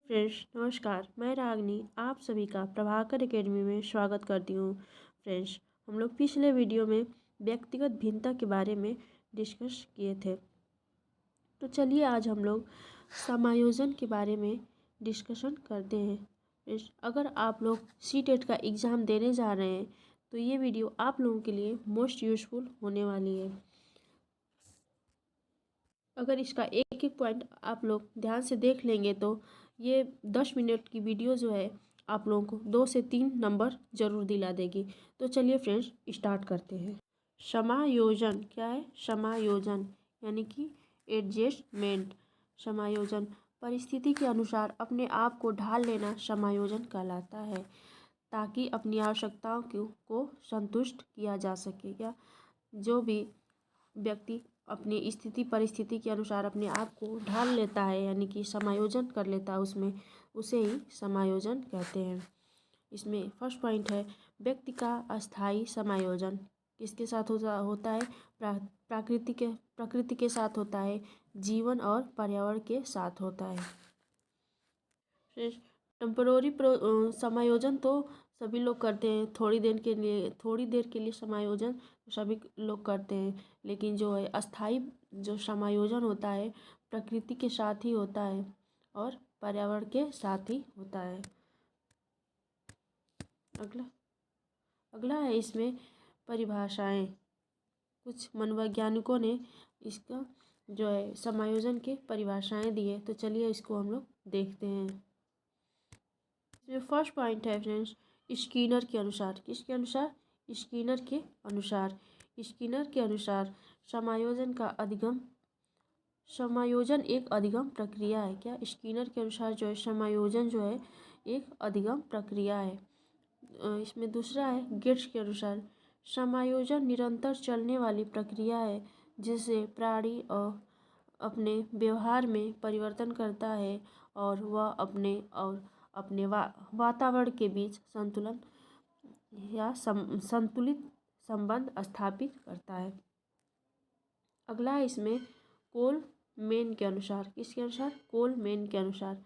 Friends नमस्कार, मैं रागनी आप सभी का प्रभाकर एकेडमी में स्वागत करती हूँ। फ्रेंड्स, हम लोग पिछले वीडियो में व्यक्तिगत भिन्नता के बारे में डिस्कस किए थे। तो चलिए आज हम लोग समायोजन के बारे में डिस्कशन करते हैं। फ्रेंड्स, अगर आप लोग सीटेट का एग्ज़ाम देने जा रहे हैं तो ये वीडियो आप लोगों के लिए मोस्ट यूज़फुल होने वाली है। अगर इसका एक एक पॉइंट आप लोग ध्यान से देख लेंगे तो ये 10 मिनट की वीडियो जो है आप लोगों को 2 से 3 नंबर ज़रूर दिला देगी। तो चलिए फ्रेंड्स स्टार्ट करते हैं। समायोजन क्या है? समायोजन यानी कि एडजस्टमेंट। समायोजन परिस्थिति के अनुसार अपने आप को ढाल लेना समायोजन कहलाता है, ताकि अपनी आवश्यकताओं को संतुष्ट किया जा सके। या जो भी व्यक्ति अपनी स्थिति परिस्थिति के अनुसार अपने आप को ढाल लेता है यानी कि समायोजन कर लेता है, उसमें उसे ही समायोजन कहते हैं। इसमें फर्स्ट पॉइंट है व्यक्ति का अस्थाई समायोजन। किसके साथ होता है? प्रकृति के साथ होता है, जीवन और पर्यावरण के साथ होता है। टेम्पोररी समायोजन तो सभी लोग करते हैं, थोड़ी देर के लिए समायोजन सभी लोग करते हैं। लेकिन जो है अस्थाई जो समायोजन होता है प्रकृति के साथ ही होता है और पर्यावरण के साथ ही होता है। अगला है इसमें परिभाषाएं। कुछ मनोवैज्ञानिकों ने इसका जो है समायोजन के परिभाषाएं दी है, तो चलिए इसको हम लोग देखते हैं। इसमें फर्स्ट पॉइंट है फ्रेंड्स स्किनर के अनुसार। किसके अनुसार? स्किनर के अनुसार। स्किनर के अनुसार समायोजन एक अधिगम प्रक्रिया है। क्या? स्किनर के अनुसार जो है समायोजन जो है एक अधिगम प्रक्रिया है। इसमें दूसरा है गेट्स के अनुसार समायोजन निरंतर चलने वाली प्रक्रिया है, जिससे प्राणी और अपने व्यवहार में परिवर्तन करता है और वह अपने वातावरण के बीच संतुलन या संतुलित संबंध स्थापित करता है। अगला है इसमें कोलमैन के अनुसार। किसके अनुसार? कोलमैन के अनुसार।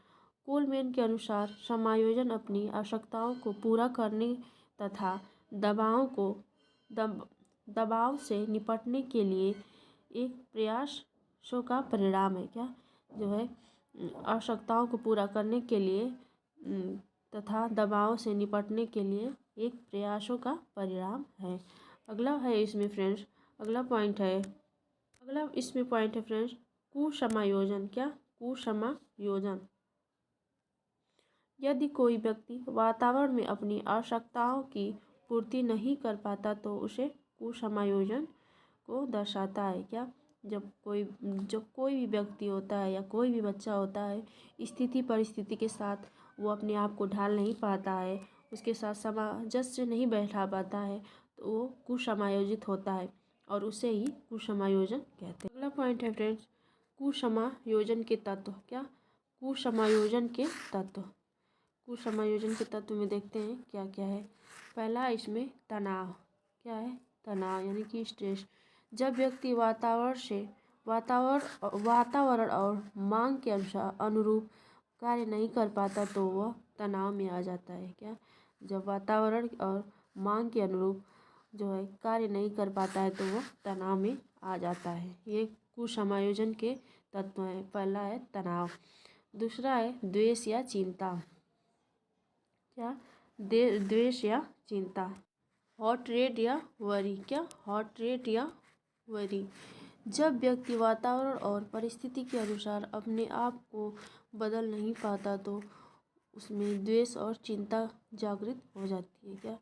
कोलमैन के अनुसार समायोजन अपनी आवश्यकताओं को पूरा करने तथा दबाव से निपटने के लिए एक प्रयासों का परिणाम है। क्या? जो है आवश्यकताओं को पूरा करने के लिए तथा दबाव से निपटने के लिए एक प्रयासों का परिणाम है। अगला है इसमें फ्रेंड्स अगला इसमें पॉइंट है फ्रेंड्स कुसमायोजन। क्या? कुसमायोजन। यदि कोई व्यक्ति वातावरण में अपनी आवश्यकताओं की पूर्ति नहीं कर पाता तो उसे कुसमायोजन को दर्शाता है। क्या? जब कोई भी व्यक्ति होता है या कोई भी बच्चा होता है, स्थिति परिस्थिति के साथ वो अपने आप को ढाल नहीं पाता है, उसके साथ सामंजस्य नहीं बैठा पाता है, तो वो कुसमायोजित होता है और उसे ही कुसमायोजन कहते हैं। अगला पॉइंट है फ्रेंड्स कुसमायोजन के तत्व। क्या? कुसमायोजन के तत्व। कुसमायोजन के तत्व में देखते हैं क्या क्या है। पहला इसमें तनाव। क्या है? तनाव यानी कि स्ट्रेस। जब व्यक्ति वातावरण और मांग के अनुरूप कार्य नहीं कर पाता तो वह तनाव में आ जाता है। क्या? जब वातावरण और मांग के अनुरूप जो है कार्य नहीं कर पाता है तो वह तनाव में आ जाता है। ये कुसमायोजन के तत्व हैं। पहला है तनाव, दूसरा है द्वेष या चिंता। क्या? द्वेष या चिंता। हॉट रेट या वरी। क्या? हॉट रेट या वरी। जब व्यक्ति वातावरण और परिस्थिति के अनुसार अपने आप को बदल नहीं पाता तो उसमें द्वेष और चिंता जागृत हो जाती है। क्या?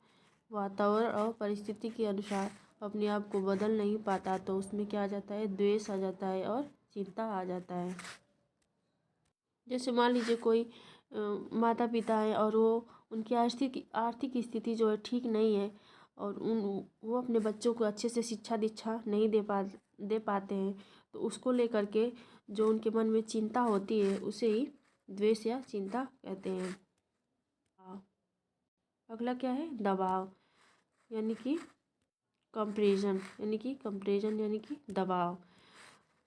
वातावरण और परिस्थिति के अनुसार अपने आप को बदल नहीं पाता तो उसमें क्या आ जाता है? द्वेष आ जाता है और चिंता आ जाता है। जैसे मान लीजिए कोई माता पिता है और वो उनकी आर्थिक स्थिति जो है ठीक नहीं है और वो अपने बच्चों को अच्छे से शिक्षा दीक्षा नहीं दे पाते हैं, तो उसको लेकर के जो उनके मन में चिंता होती है उसे ही द्वेष या चिंता कहते हैं। अगला क्या है? दबाव यानी कि कंपैरिजन यानी कि दबाव।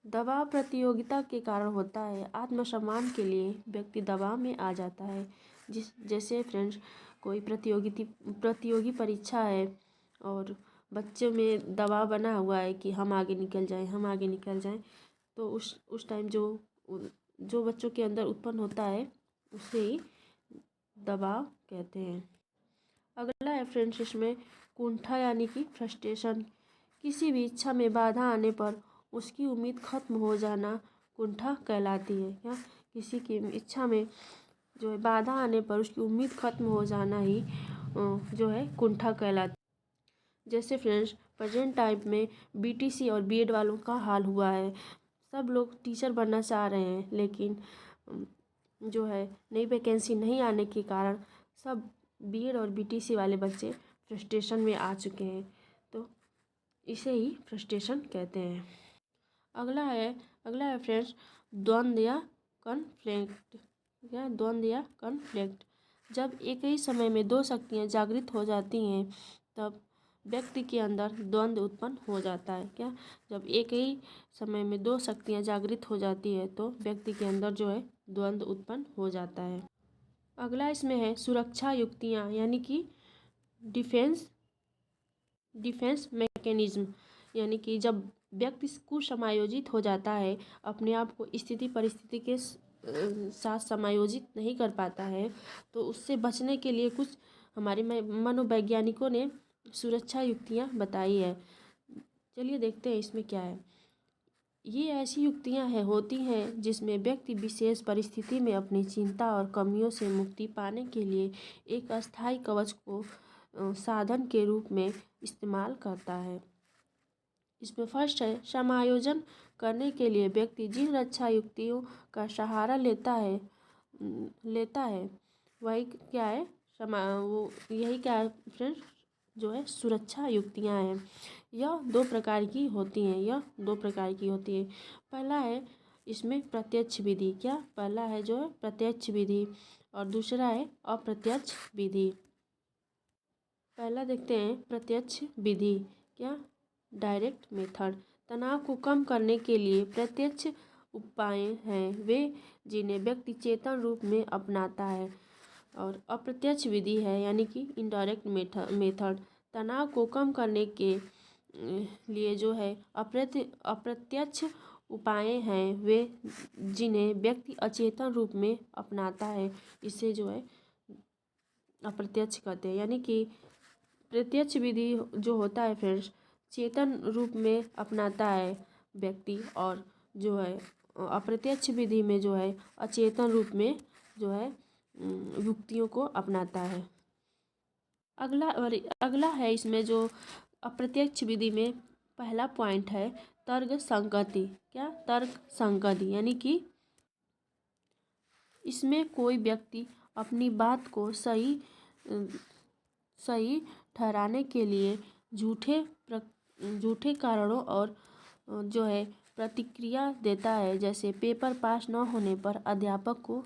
दबाव प्रतियोगिता के कारण होता है। आत्मसम्मान के लिए व्यक्ति दबाव में आ जाता है। जैसे फ्रेंड्स, कोई प्रतियोगी परीक्षा है और बच्चे में दबाव बना हुआ है कि हम आगे निकल जाएं, तो उस टाइम जो बच्चों के अंदर उत्पन्न होता है उसे ही दबाव कहते हैं। अगला है फ्रेंड्स इसमें कुंठा यानी कि फ्रस्ट्रेशन। किसी भी इच्छा में बाधा आने पर उसकी उम्मीद खत्म हो जाना कुंठा कहलाती है। क्या किसी की इच्छा में जो है बाधा आने पर उसकी उम्मीद खत्म हो जाना ही जो है कुंठा कहलाती है। जैसे फ्रेंड्स, प्रेजेंट टाइम में बीटीसी और बीएड वालों का हाल हुआ है। सब लोग टीचर बनना चाह रहे हैं, लेकिन जो है नई वैकेंसी नहीं आने के कारण सब बीएड और बीटीसी वाले बच्चे फ्रस्ट्रेशन में आ चुके हैं, तो इसे ही फ्रस्ट्रेशन कहते हैं। अगला है फ्रेंड्स द्वंद्व या कॉन्फ्लिक्ट। जब एक ही समय में दो शक्तियाँ जागृत हो जाती हैं तब व्यक्ति के अंदर द्वंद्व उत्पन्न हो जाता है। क्या जब एक ही समय में दो शक्तियाँ जागृत हो जाती है तो व्यक्ति के अंदर जो है द्वंद्व उत्पन्न हो जाता है। अगला इसमें है सुरक्षा युक्तियाँ यानी कि डिफेंस मैकेनिज्म। यानी कि जब व्यक्ति कुसमायोजित हो जाता है, अपने आप को स्थिति परिस्थिति के साथ समायोजित नहीं कर पाता है, तो उससे बचने के लिए कुछ हमारे मनोवैज्ञानिकों ने सुरक्षा युक्तियाँ बताई है। चलिए देखते हैं इसमें क्या है। ये ऐसी युक्तियाँ होती हैं जिसमें व्यक्ति विशेष परिस्थिति में अपनी चिंता और कमियों से मुक्ति पाने के लिए एक अस्थायी कवच को साधन के रूप में इस्तेमाल करता है। इसमें फर्स्ट है समायोजन करने के लिए व्यक्ति जिन रक्षा युक्तियों का सहारा लेता है वही क्या है यही क्या है फ्रेंड्स, जो है सुरक्षा युक्तियाँ हैं। यह दो प्रकार की होती हैं। पहला है इसमें प्रत्यक्ष विधि। क्या पहला है जो है प्रत्यक्ष विधि और दूसरा है अप्रत्यक्ष विधि। पहला देखते हैं प्रत्यक्ष विधि। क्या डायरेक्ट मेथड। तनाव को कम करने के लिए प्रत्यक्ष उपाय हैं वे जिन्हें व्यक्ति चेतन रूप में अपनाता है, और अप्रत्यक्ष विधि है यानी कि इनडायरेक्ट मेथड तनाव को कम करने के लिए जो है अप्रत्यक्ष उपाय हैं वे जिन्हें व्यक्ति अचेतन रूप में अपनाता है, इसे जो है अप्रत्यक्ष कहते हैं। यानी कि प्रत्यक्ष विधि जो होता है फ्रेंड्स चेतन रूप में अपनाता है व्यक्ति, और जो है अप्रत्यक्ष विधि में जो है अचेतन रूप में जो है युक्तियों को अपनाता है। अगला है इसमें जो अप्रत्यक्ष विधि में पहला पॉइंट है तर्क संगति। क्या तर्क संगति यानी कि इसमें कोई व्यक्ति अपनी बात को सही ठहराने के लिए झूठे कारणों और जो है प्रतिक्रिया देता है। जैसे पेपर पास न होने पर अध्यापक को